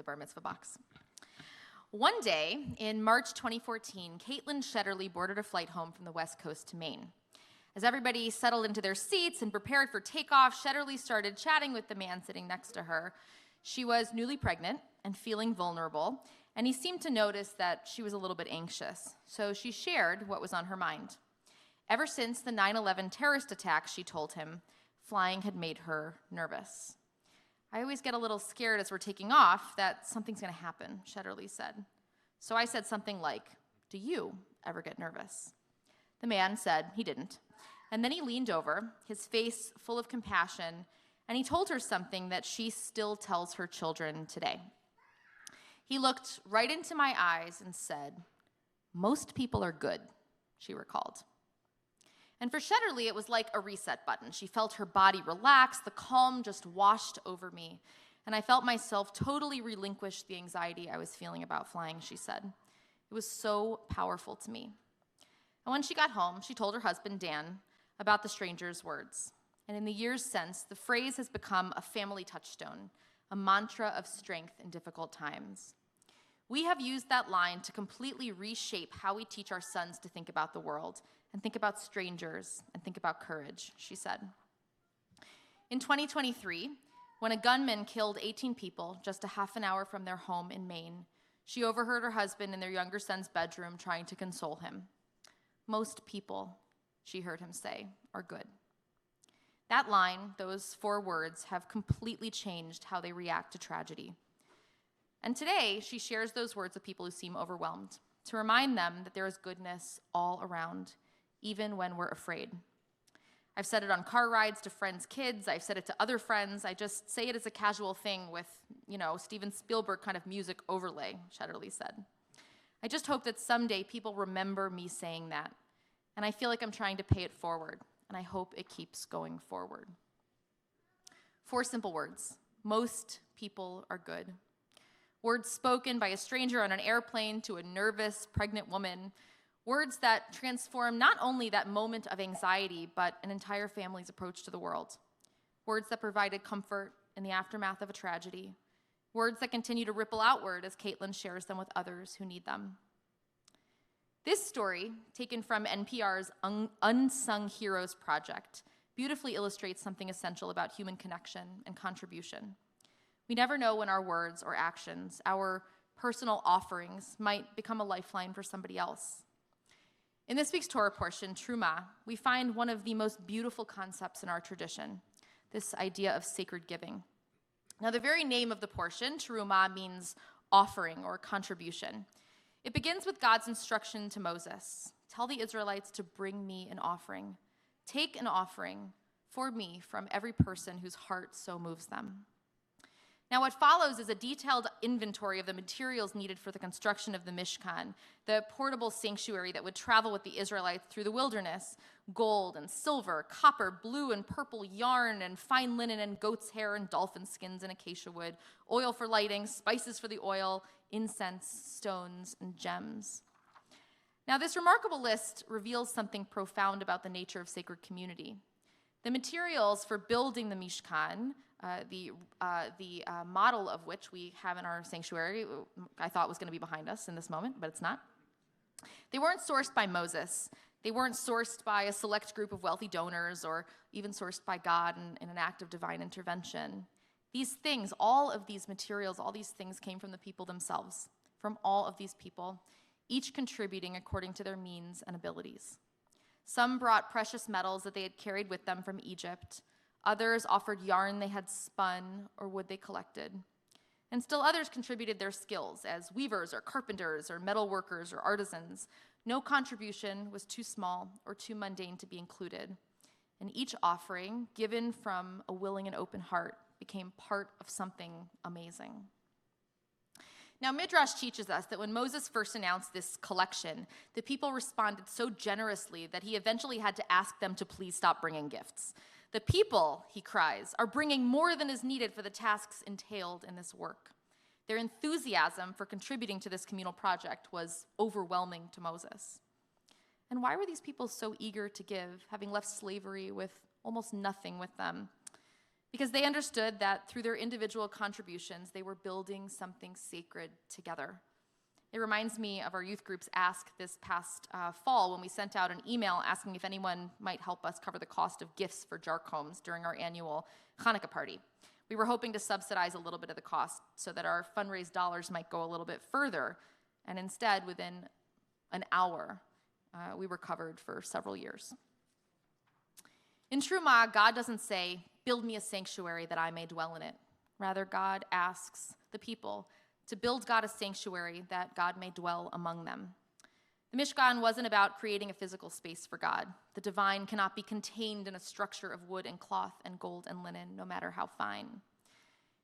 the bar mitzvah box. One day, in March 2014, Caitlin Shetterly boarded a flight home from the West Coast to Maine. As everybody settled into their seats and prepared for takeoff, Shetterly started chatting with the man sitting next to her. She was newly pregnant and feeling vulnerable, and he seemed to notice that she was a little bit anxious. So she shared what was on her mind. Ever since the 9/11 terrorist attack, she told him, flying had made her nervous. I always get a little scared as we're taking off that something's going to happen, Shetterly said. So I said something like, do you ever get nervous? The man said he didn't. And then he leaned over, his face full of compassion, and he told her something that she still tells her children today. He looked right into my eyes and said, most people are good, she recalled. And for Shetterly, it was like a reset button. She felt her body relax, the calm just washed over me, and I felt myself totally relinquish the anxiety I was feeling about flying, she said. It was so powerful to me. And when she got home, she told her husband, Dan, about the stranger's words. And in the years since, the phrase has become a family touchstone, a mantra of strength in difficult times. We have used that line to completely reshape how we teach our sons to think about the world and think about strangers and think about courage, she said. In 2023, when a gunman killed 18 people just a half an hour from their home in Maine, she overheard her husband in their younger son's bedroom trying to console him. Most people, she heard him say, are good. That line, those 4 words, have completely changed how they react to tragedy. And today, she shares those words with people who seem overwhelmed, to remind them that there is goodness all around, even when we're afraid. I've said it on car rides to friends' kids. I've said it to other friends. I just say it as a casual thing with, Steven Spielberg kind of music overlay, Shetterly said. I just hope that someday people remember me saying that. And I feel like I'm trying to pay it forward, and I hope it keeps going forward. 4 simple words. Most people are good. Words spoken by a stranger on an airplane to a nervous, pregnant woman. Words that transform not only that moment of anxiety, but an entire family's approach to the world. Words that provided comfort in the aftermath of a tragedy. Words that continue to ripple outward as Caitlin shares them with others who need them. This story, taken from NPR's Unsung Heroes Project, beautifully illustrates something essential about human connection and contribution. We never know when our words or actions, our personal offerings, might become a lifeline for somebody else. In this week's Torah portion, Terumah, we find one of the most beautiful concepts in our tradition, this idea of sacred giving. Now, the very name of the portion, Terumah, means offering or contribution. It begins with God's instruction to Moses, tell the Israelites to bring me an offering. Take an offering for me from every person whose heart so moves them. Now, what follows is a detailed inventory of the materials needed for the construction of the Mishkan, the portable sanctuary that would travel with the Israelites through the wilderness: gold and silver, copper, blue and purple yarn, and fine linen and goat's hair and dolphin skins and acacia wood, oil for lighting, spices for the oil, incense, stones, and gems. Now, this remarkable list reveals something profound about the nature of sacred community. The materials for building the Mishkan, the model of which we have in our sanctuary, I thought was going to be behind us in this moment, but it's not. They weren't sourced by Moses. They weren't sourced by a select group of wealthy donors or even sourced by God in an act of divine intervention. These things, all of these materials, all these things came from the people themselves, from all of these people, each contributing according to their means and abilities. Some brought precious metals that they had carried with them from Egypt. Others offered yarn they had spun or wood they collected. And still others contributed their skills as weavers or carpenters or metal workers or artisans. No contribution was too small or too mundane to be included. And each offering, given from a willing and open heart, became part of something amazing. Now, Midrash teaches us that when Moses first announced this collection, the people responded so generously that he eventually had to ask them to please stop bringing gifts. The people, he cries, are bringing more than is needed for the tasks entailed in this work. Their enthusiasm for contributing to this communal project was overwhelming to Moses. And why were these people so eager to give, having left slavery with almost nothing with them? because they understood that through their individual contributions, they were building something sacred together. It reminds me of our youth group's ask this past fall when we sent out an email asking if anyone might help us cover the cost of gifts for Jar Combs during our annual Hanukkah party. We were hoping to subsidize a little bit of the cost so that our fundraised dollars might go a little bit further, and instead, within an hour, we were covered for several years. In Terumah, God doesn't say, "Build me a sanctuary that I may dwell in it." Rather, God asks the people to build God a sanctuary that God may dwell among them. The Mishkan wasn't about creating a physical space for God. The divine cannot be contained in a structure of wood and cloth and gold and linen, no matter how fine.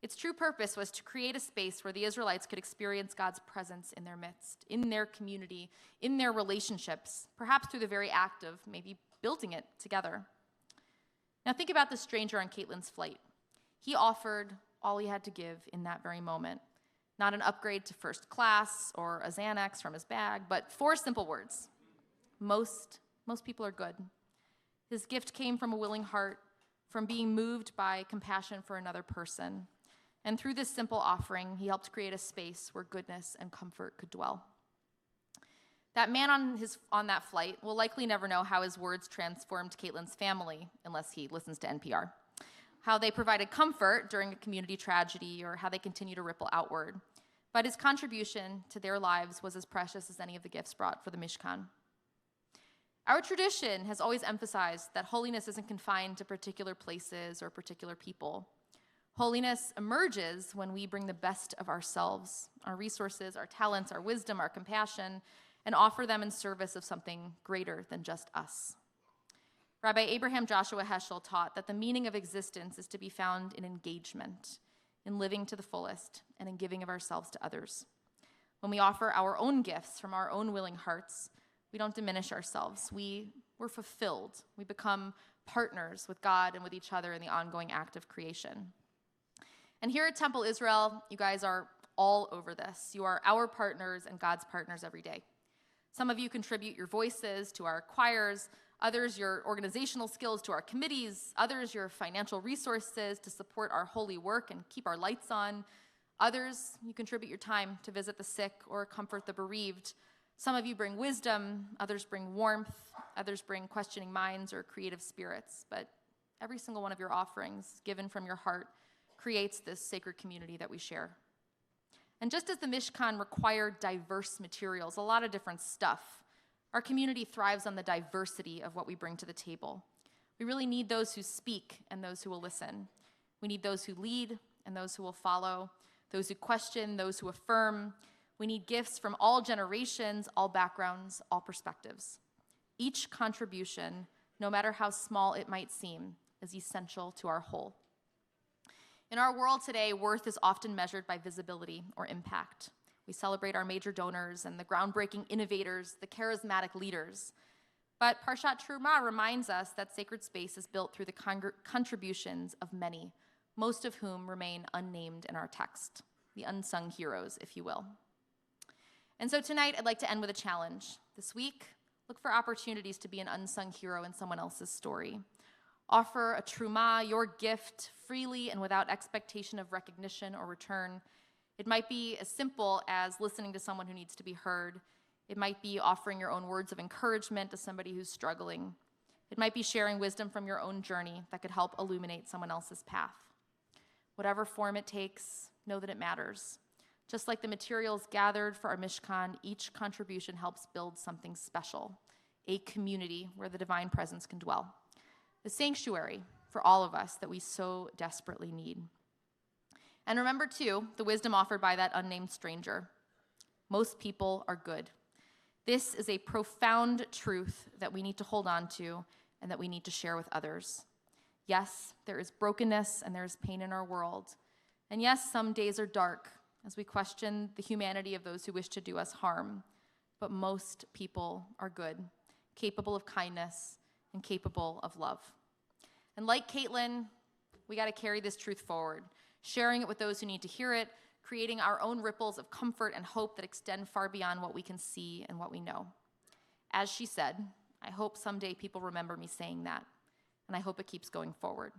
Its true purpose was to create a space where the Israelites could experience God's presence in their midst, in their community, in their relationships, perhaps through the very act of maybe building it together. Now think about the stranger on Caitlin's flight. He offered all he had to give in that very moment. Not an upgrade to first class or a Xanax from his bag, but 4 simple words. Most people are good. His gift came from a willing heart, from being moved by compassion for another person. And through this simple offering, he helped create a space where goodness and comfort could dwell. That man on that flight will likely never know how his words transformed Caitlin's family unless he listens to NPR. How they provided comfort during a community tragedy, or how they continue to ripple outward. But his contribution to their lives was as precious as any of the gifts brought for the Mishkan. Our tradition has always emphasized that holiness isn't confined to particular places or particular people. Holiness emerges when we bring the best of ourselves, our resources, our talents, our wisdom, our compassion, and offer them in service of something greater than just us. Rabbi Abraham Joshua Heschel taught that the meaning of existence is to be found in engagement, in living to the fullest, and in giving of ourselves to others. When we offer our own gifts from our own willing hearts, we don't diminish ourselves. We're fulfilled. We become partners with God and with each other in the ongoing act of creation. And here at Temple Israel, you guys are all over this. You are our partners and God's partners every day. Some of you contribute your voices to our choirs, others your organizational skills to our committees, others your financial resources to support our holy work and keep our lights on. Others, you contribute your time to visit the sick or comfort the bereaved. Some of you bring wisdom, others bring warmth, others bring questioning minds or creative spirits. But every single one of your offerings, given from your heart, creates this sacred community that we share. And just as the Mishkan required diverse materials, a lot of different stuff, our community thrives on the diversity of what we bring to the table. We really need those who speak and those who will listen. We need those who lead and those who will follow, those who question, those who affirm. We need gifts from all generations, all backgrounds, all perspectives. Each contribution, no matter how small it might seem, is essential to our whole. In our world today, worth is often measured by visibility or impact. We celebrate our major donors and the groundbreaking innovators, the charismatic leaders. But Parsha Terumah reminds us that sacred space is built through the contributions of many, most of whom remain unnamed in our text, the unsung heroes, if you will. And so tonight, I'd like to end with a challenge. This week, look for opportunities to be an unsung hero in someone else's story. Offer a terumah, your gift, freely and without expectation of recognition or return. It might be as simple as listening to someone who needs to be heard. It might be offering your own words of encouragement to somebody who's struggling. It might be sharing wisdom from your own journey that could help illuminate someone else's path. Whatever form it takes, know that it matters. Just like the materials gathered for our Mishkan, each contribution helps build something special, a community where the divine presence can dwell. The sanctuary for all of us that we so desperately need. And remember, too, the wisdom offered by that unnamed stranger. Most people are good. This is a profound truth that we need to hold on to and that we need to share with others. Yes, there is brokenness and there is pain in our world. And yes, some days are dark as we question the humanity of those who wish to do us harm. But most people are good, capable of kindness, and capable of love. And like Caitlin, we got to carry this truth forward, sharing it with those who need to hear it, creating our own ripples of comfort and hope that extend far beyond what we can see and what we know. As she said, I hope someday people remember me saying that, and I hope it keeps going forward.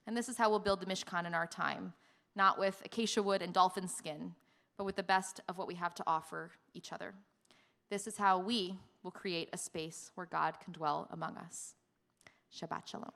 And this is how we'll build the Mishkan in our time, not with acacia wood and dolphin skin, but with the best of what we have to offer each other. This is how we will create a space where God can dwell among us. Shabbat shalom.